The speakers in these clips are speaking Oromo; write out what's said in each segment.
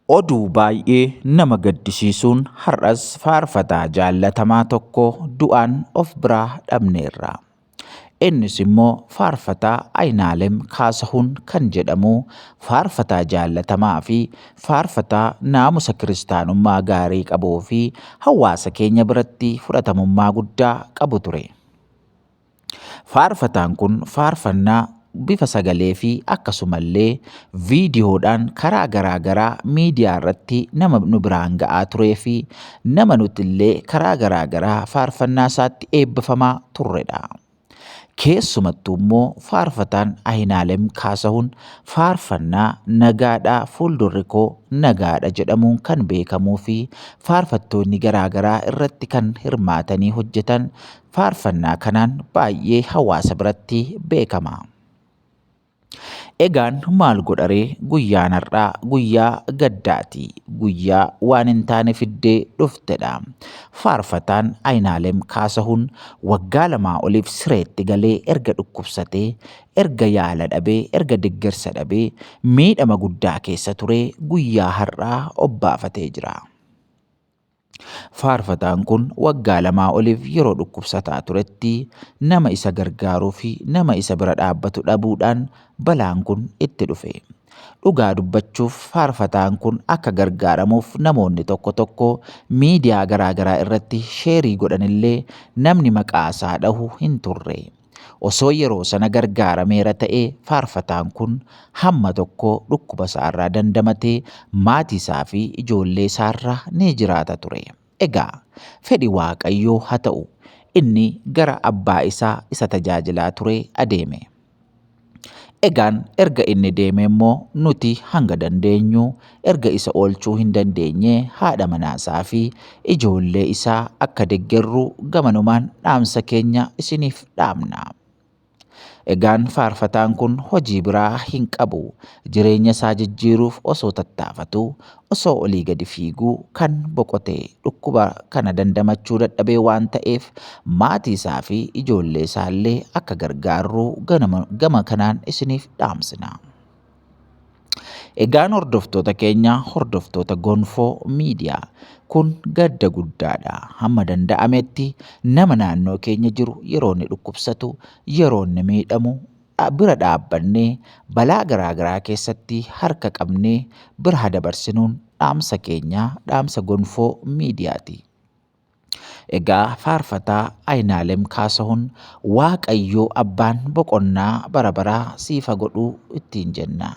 Oduu baay'ee nama gaddisiisuun har'as faarfataa jaallatamaa tokko du'aan of biraa dhabneerra. Innis immoo faarfataa Aynaalem Kaasahuun kan jedhamu faarfataa jaallatamaa fi faarfataa naamusa kiristaanummaa gaarii qabuu fi hawaasa keenya biratti fudhatamummaa guddaa qabu ture. Faarfataan kun faarfannaa bifa sagalee fi akkasumallee viidiyoodhaan karaa garaa miidiyaa irratti nama nu biraan ga'aa turee fi nama nuti illee karaa garaa faarfannaa isaatti eebbifamaa turredha. Keessumattuu immoo faarfataan Aynaalem Kaasahuun faarfannaa nagaadhaa fuuldurri koo nagaadha jedhamuun kan beekamuu fi faarfattoonni garaa irratti kan hirmaatanii hojjetan faarfannaa kanaan baay'ee hawaasa biratti beekama. Egaan maal godharee guyyaan har'aa guyyaa gaddaati. Guyyaa waan hin taane fiddee dhuftedha. Faarfataan Aynaalem Kaasahuun waggaa 2 oliif sireetti galee erga dhukkubsatee, erga yaala dhabee, erga deeggarsa dhabee miidhama guddaa keessa turee guyyaa har'aa obbaafatee jira. Faarfataan kun waggaa 2 oliif yeroo dhukkubsataa turetti nama isa gargaaruu fi nama isa bira dhaabbatu dhabuudhaan balaan kun itti dhufe. Dhugaa dubbachuuf faarfataan kun akka gargaaramuuf namoonni tokko miidiyaa garaa irratti sheerii godhanillee namni maqaa isaa dhahu hin turre. Osoo yeroo sana gargaarameera ta'ee faarfataan kun hamma tokko dhukkuba isaarraa dandamatee maatii isaa fi ijoollee isaarraa ni jiraata ture. Egaa fedhi Waaqayyoo haa ta'u inni gara abbaa isaa isa tajaajilaa ture adeeme. Egaan erga inni deeme immoo nuti hanga dandeenyu erga isa oolchuu hin dandeenye haadha manaasaa fi ijoollee isaa akka deeggarru gamanumaan dhaamsa keenya isiniif dhaamna. Egaan faarfataan kun hojii biraa hin qabu. Jireenya isaa jijjiiruuf osoo tattaafatu, osoo olii gadi fiiguu kan boqote dhukkuba kana dandamachuu dadhabee waan ta'eef maatii isaa fi ijoollee isaallee akka gargaarru gama kanaan isiniif dhaamsina. Egaan hordoftoota keenya, hordoftoota Gonfoo Miidiyaa, kun gadda guddaadha. Hamma danda'ametti nama naannoo keenya jiru yeroo inni dhukkubsatu, yeroo inni miidhamu bira dhaabbannee balaa garaa keessatti harka qabnee bira dabarsinuun dhaamsa keenya, dhaamsa Gonfoo Miidiyaati. Egaa faarfataa Aynaalem Kaasahuun Waaqayyoo abbaan boqonnaa bara baraa siif godhuu ittiin jenna.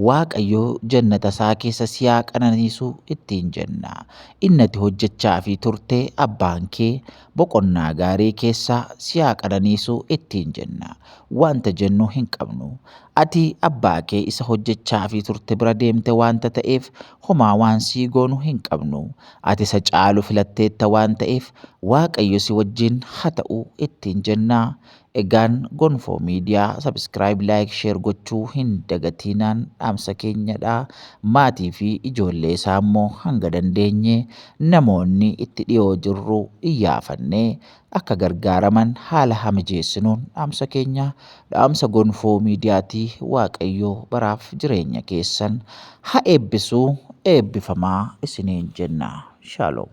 Waaqayyoo jannata isaa keessa si haa qananiisu ittiin jenna. Inni ati hojjechaa fi turte abbaan kee boqonnaa gaarii keessa si haa qananiisu ittiin jenna. Wanta jennu hin qabnu. Ati abbaa kee isa hojjechaa fi turte bira deemte wanta ta'eef homaa waan sii goonu hin qabnu. Ati isa caalu filatteetta waan ta'eef Waaqayyo si wajjin haa ta'u ittiin jenna. Egaan Gonfoo Miidiyaa subscribe, like, share gochuu hin dagatinaan dhaamsa keenyadha. Maatii fi ijoollee isaa immoo hanga dandeenye namoonni itti dhiyoo jirru iyyaafannee akka gargaaraman haala mijeessinuun dhaamsa keenya, dhaamsa Gonfoo Miidiyaatii. Waaqayyo baraaf jireenya keessan haa eebbisu, eebbifamaa isiniin jenna. Shalom.